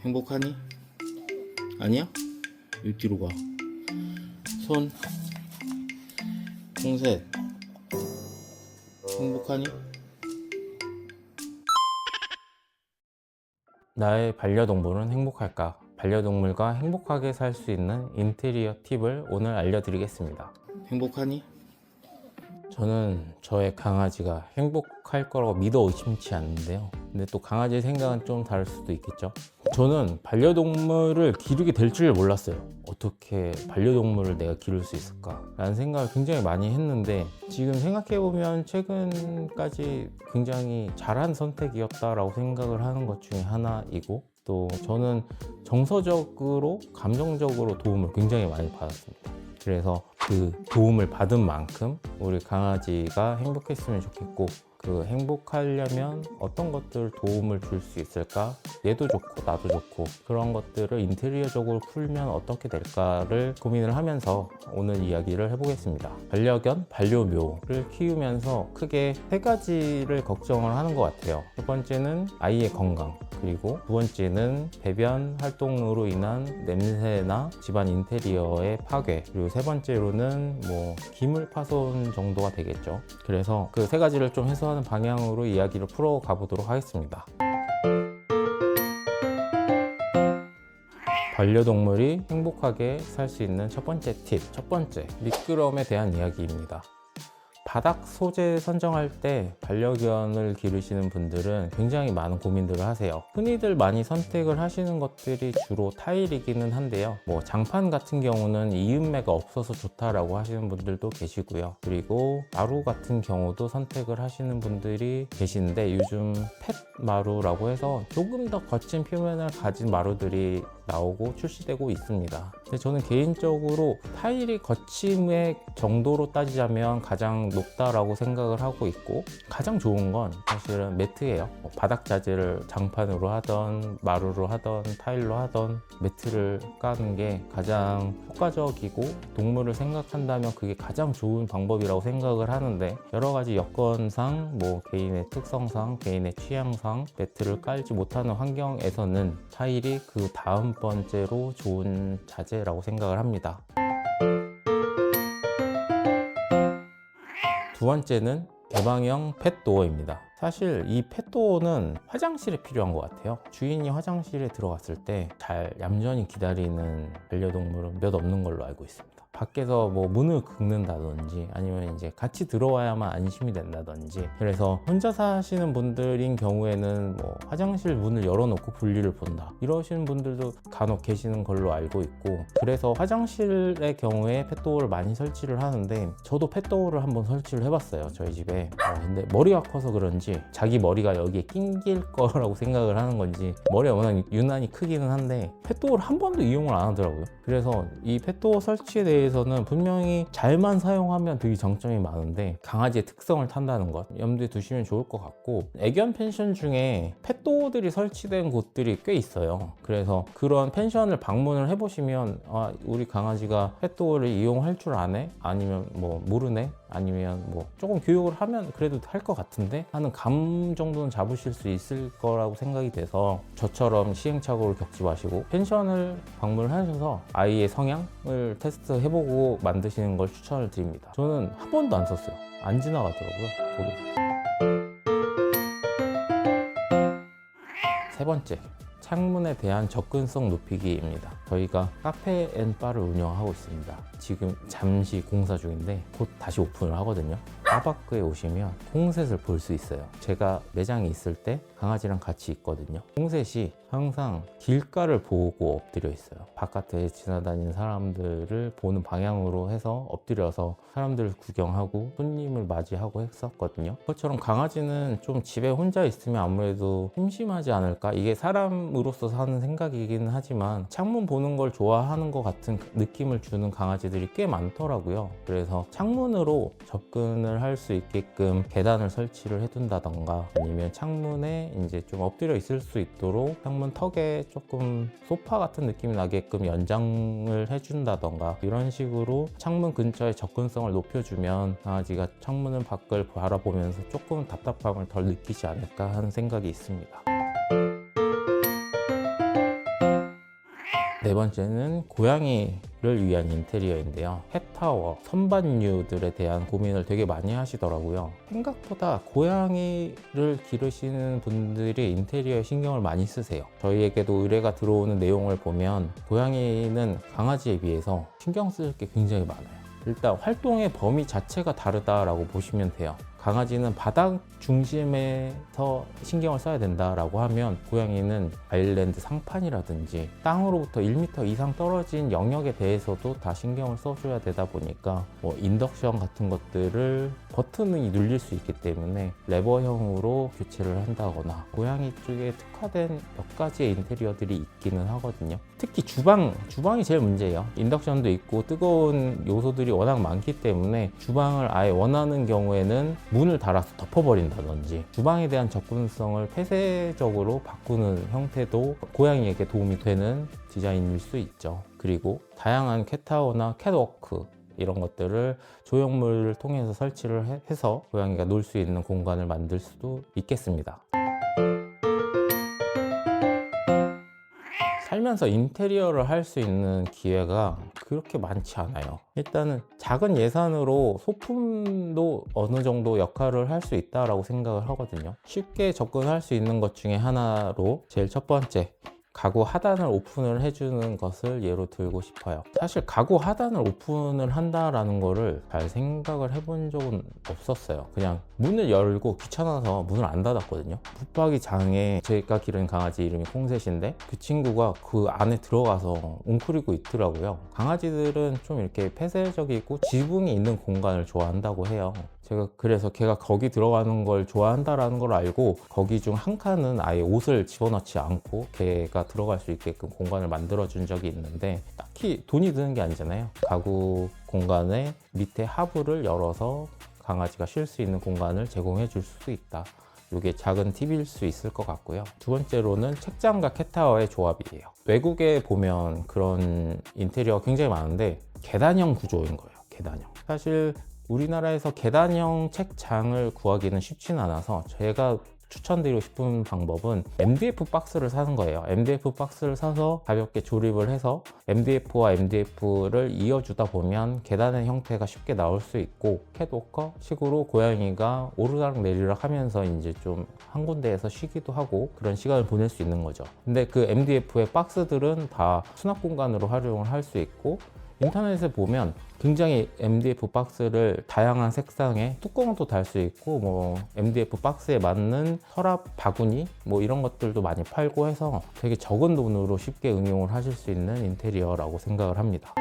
행복하니? 아니야? 이 뒤로 가. 손. 홍셋. 행복하니? 나의 반려동물은 행복할까? 반려동물과 행복하게 살 수 있는 인테리어 팁을 오늘 알려드리겠습니다. 행복하니? 저는 저의 강아지가 행복할 거라고 믿어 의심치 않는데요. 근데 또 강아지의 생각은 좀 다를 수도 있겠죠. 저는 반려동물을 기르게 될 줄 몰랐어요. 어떻게 반려동물을 내가 기를 수 있을까? 라는 생각을 굉장히 많이 했는데 지금 생각해보면 최근까지 굉장히 잘한 선택이었다라고 생각을 하는 것 중에 하나이고, 또 저는 정서적으로 감정적으로 도움을 굉장히 많이 받았습니다. 그래서 그 도움을 받은 만큼 우리 강아지가 행복했으면 좋겠고, 그 행복하려면 어떤 것들 도움을 줄 수 있을까? 얘도 좋고 나도 좋고 그런 것들을 인테리어적으로 풀면 어떻게 될까를 고민을 하면서 오늘 이야기를 해보겠습니다. 반려견, 반려묘를 키우면서 크게 세 가지를 걱정을 하는 것 같아요. 첫 번째는 아이의 건강, 그리고 두 번째는 배변 활동으로 인한 냄새나 집안 인테리어의 파괴, 그리고 세 번째로는 기물 파손 정도가 되겠죠. 그래서 그 세 가지를 좀 해소하는 방향으로 이야기를 풀어가 보도록 하겠습니다. 반려동물이 행복하게 살 수 있는 첫 번째 팁, 첫 번째, 미끄럼에 대한 이야기입니다. 바닥 소재 선정할 때 반려견을 기르시는 분들은 굉장히 많은 고민들을 하세요. 흔히들 많이 선택을 하시는 것들이 주로 타일이기는 한데요. 장판 같은 경우는 이음매가 없어서 좋다라고 하시는 분들도 계시고요. 그리고 마루 같은 경우도 선택을 하시는 분들이 계시는데, 요즘 펫 마루라고 해서 조금 더 거친 표면을 가진 마루들이 나오고 출시되고 있습니다. 근데 저는 개인적으로 타일이 거침의 정도로 따지자면 가장 높다라고 생각을 하고 있고, 가장 좋은 건 사실은 매트예요. 바닥 자재를 장판으로 하던 마루로 하던 타일로 하던 매트를 까는 게 가장 효과적이고, 동물을 생각한다면 그게 가장 좋은 방법이라고 생각을 하는데, 여러 가지 여건상 개인의 특성상 개인의 취향상 매트를 깔지 못하는 환경에서는 타일이 그 다음 번째로 좋은 자재라고 생각을 합니다. 두 번째는 개방형 펫도어입니다. 사실 이 펫도어는 화장실에 필요한 것 같아요. 주인이 화장실에 들어갔을 때 잘 얌전히 기다리는 반려동물은 몇 없는 걸로 알고 있습니다. 밖에서 문을 긁는다든지 아니면 이제 같이 들어와야만 안심이 된다든지, 그래서 혼자 사시는 분들인 경우에는 화장실 문을 열어놓고 볼일을 본다 이러시는 분들도 간혹 계시는 걸로 알고 있고, 그래서 화장실의 경우에 펫도어를 많이 설치를 하는데, 저도 펫도어를 한번 설치를 해봤어요, 저희 집에. 근데 머리가 커서 그런지 자기 머리가 여기에 낑길 거라고 생각을 하는 건지 머리가 워낙 유난히 크기는 한데 펫도어를 한 번도 이용을 안 하더라고요. 그래서 이 펫도어 설치에 대해서는 분명히 잘만 사용하면 되게 장점이 많은데, 강아지의 특성을 탄다는 것 염두에 두시면 좋을 것 같고, 애견 펜션 중에 펫도어들이 설치된 곳들이 꽤 있어요. 그래서 그런 펜션을 방문을 해보시면 우리 강아지가 펫도어를 이용할 줄 아네? 아니면 모르네? 아니면 조금 교육을 하면 그래도 할 것 같은데 하는 감 정도는 잡으실 수 있을 거라고 생각이 돼서, 저처럼 시행착오를 겪지 마시고 펜션을 방문을 하셔서 아이의 성향을 테스트 해보고 만드시는 걸 추천을 드립니다. 저는 한 번도 안 썼어요. 안 지나가더라고요, 거기. 세 번째, 창문에 대한 접근성 높이기입니다. 저희가 카페 앤 바를 운영하고 있습니다. 지금 잠시 공사 중인데 곧 다시 오픈을 하거든요. 바바크에 오시면 홍셋을 볼 수 있어요. 제가 매장에 있을 때 강아지랑 같이 있거든요. 홍셋이 항상 길가를 보고 엎드려 있어요. 바깥에 지나다니는 사람들을 보는 방향으로 해서 엎드려서 사람들을 구경하고 손님을 맞이하고 했었거든요. 그것처럼 강아지는 좀 집에 혼자 있으면 아무래도 심심하지 않을까? 이게 사람으로서 사는 생각이긴 하지만 창문 보는 걸 좋아하는 것 같은 느낌을 주는 강아지들이 꽤 많더라고요. 그래서 창문으로 접근을 할 수 있게끔 계단을 설치를 해둔다던가, 아니면 창문에 이제 좀 엎드려 있을 수 있도록 창문 턱에 조금 소파 같은 느낌이 나게끔 연장을 해준다던가, 이런 식으로 창문 근처에 접근성을 높여주면 강아지가 창문을 밖을 바라보면서 조금 답답함을 덜 느끼지 않을까 하는 생각이 있습니다. 네 번째는 고양이를 위한 인테리어인데요. 캣타워, 선반류들에 대한 고민을 되게 많이 하시더라고요. 생각보다 고양이를 기르시는 분들이 인테리어에 신경을 많이 쓰세요. 저희에게도 의뢰가 들어오는 내용을 보면 고양이는 강아지에 비해서 신경 쓸 게 굉장히 많아요. 일단 활동의 범위 자체가 다르다라고 보시면 돼요. 강아지는 바닥 중심에서 신경을 써야 된다라고 하면 고양이는 아일랜드 상판이라든지 땅으로부터 1m 이상 떨어진 영역에 대해서도 다 신경을 써줘야 되다 보니까 뭐 인덕션 같은 것들을 버튼이 눌릴 수 있기 때문에 레버형으로 교체를 한다거나 고양이 쪽에 특화된 몇 가지의 인테리어들이 있기는 하거든요. 특히 주방이 제일 문제예요. 인덕션도 있고 뜨거운 요소들이 워낙 많기 때문에 주방을 아예 원하는 경우에는 문을 달아서 덮어버린다든지 주방에 대한 접근성을 폐쇄적으로 바꾸는 형태도 고양이에게 도움이 되는 디자인일 수 있죠. 그리고 다양한 캣타워나 캣워크 이런 것들을 조형물을 통해서 설치를 해서 고양이가 놀 수 있는 공간을 만들 수도 있겠습니다. 살면서 인테리어를 할 수 있는 기회가 그렇게 많지 않아요. 일단은 작은 예산으로 소품도 어느 정도 역할을 할 수 있다고 생각을 하거든요. 쉽게 접근할 수 있는 것 중에 하나로 제일 첫 번째, 가구 하단을 오픈을 해주는 것을 예로 들고 싶어요. 사실 가구 하단을 오픈을 한다라는 거를 잘 생각을 해본 적은 없었어요. 그냥 문을 열고 귀찮아서 문을 안 닫았거든요. 붙박이 장에 제가 기른 강아지 이름이 콩셋인데 그 친구가 그 안에 들어가서 웅크리고 있더라고요. 강아지들은 좀 이렇게 폐쇄적이고 지붕이 있는 공간을 좋아한다고 해요. 제가 그래서 걔가 거기 들어가는 걸 좋아한다라는 걸 알고 거기 중 한 칸은 아예 옷을 집어넣지 않고 걔가 들어갈 수 있게끔 공간을 만들어 준 적이 있는데 딱히 돈이 드는 게 아니잖아요. 가구 공간에 밑에 하부를 열어서 강아지가 쉴 수 있는 공간을 제공해 줄 수도 있다. 이게 작은 팁일 수 있을 것 같고요. 두 번째로는 책장과 캣타워의 조합이에요. 외국에 보면 그런 인테리어가 굉장히 많은데 계단형 구조인 거예요. 계단형. 사실 우리나라에서 계단형 책장을 구하기는 쉽지는 않아서 제가 추천드리고 싶은 방법은 MDF 박스를 사는 거예요. MDF 박스를 사서 가볍게 조립을 해서 MDF와 MDF를 이어주다 보면 계단의 형태가 쉽게 나올 수 있고 캣워커 식으로 고양이가 오르락 내리락 하면서 이제 좀 한 군데에서 쉬기도 하고 그런 시간을 보낼 수 있는 거죠. 근데 그 MDF의 박스들은 다 수납 공간으로 활용을 할 수 있고 인터넷에 보면 굉장히 MDF 박스를 다양한 색상의 뚜껑도 달 수 있고 뭐 MDF 박스에 맞는 서랍 바구니 뭐 이런 것들도 많이 팔고 해서 되게 적은 돈으로 쉽게 응용을 하실 수 있는 인테리어라고 생각을 합니다.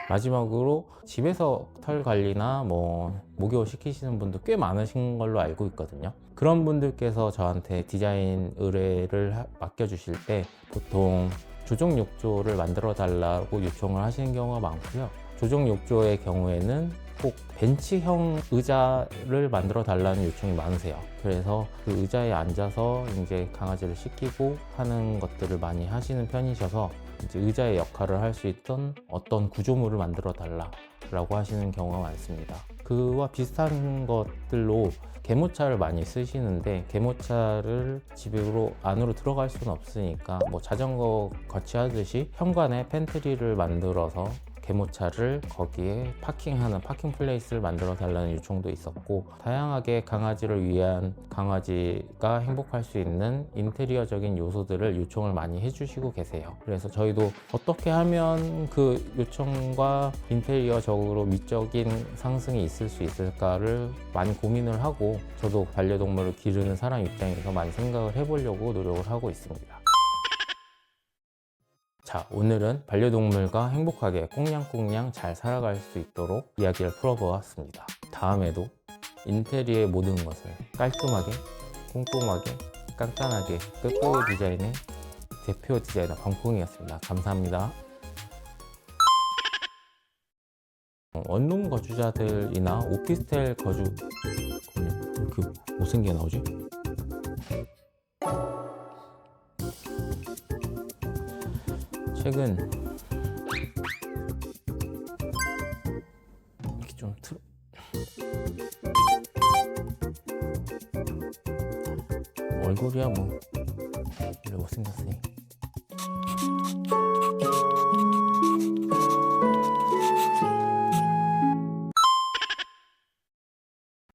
마지막으로 집에서 털 관리나 뭐 목욕 시키시는 분도 꽤 많으신 걸로 알고 있거든요. 그런 분들께서 저한테 디자인 의뢰를 맡겨주실 때 보통 조정 욕조를 만들어 달라고 요청을 하시는 경우가 많고요. 조정 욕조의 경우에는 꼭 벤치형 의자를 만들어 달라는 요청이 많으세요. 그래서 그 의자에 앉아서 이제 강아지를 씻기고 하는 것들을 많이 하시는 편이셔서 이제 의자의 역할을 할 수 있던 어떤 구조물을 만들어 달라고 하시는 경우가 많습니다. 그와 비슷한 것들로 개모차를 많이 쓰시는데 개모차를 집으로 안으로 들어갈 수는 없으니까 뭐 자전거 거치하듯이 현관에 팬트리를 만들어서 개모차를 거기에 파킹하는 파킹 플레이스를 만들어 달라는 요청도 있었고 다양하게 강아지를 위한 강아지가 행복할 수 있는 인테리어적인 요소들을 요청을 많이 해주시고 계세요. 그래서 저희도 어떻게 하면 그 요청과 인테리어적으로 미적인 상승이 있을 수 있을까를 많이 고민을 하고 저도 반려동물을 기르는 사람 입장에서 많이 생각을 해보려고 노력을 하고 있습니다. 자, 오늘은 반려동물과 행복하게 꽁냥꽁냥 잘 살아갈 수 있도록 이야기를 풀어보았습니다. 다음에도 인테리어의 모든 것을 깔끔하게, 꼼꼼하게, 깐깐하게 끝보기 디자인의 대표 디자이너 방콩이었습니다. 감사합니다. 원룸 거주자들이나 오피스텔 그 못생기게 나오지? 최근 이렇게 좀 얼굴이야 뭐 원래 못생겼으니.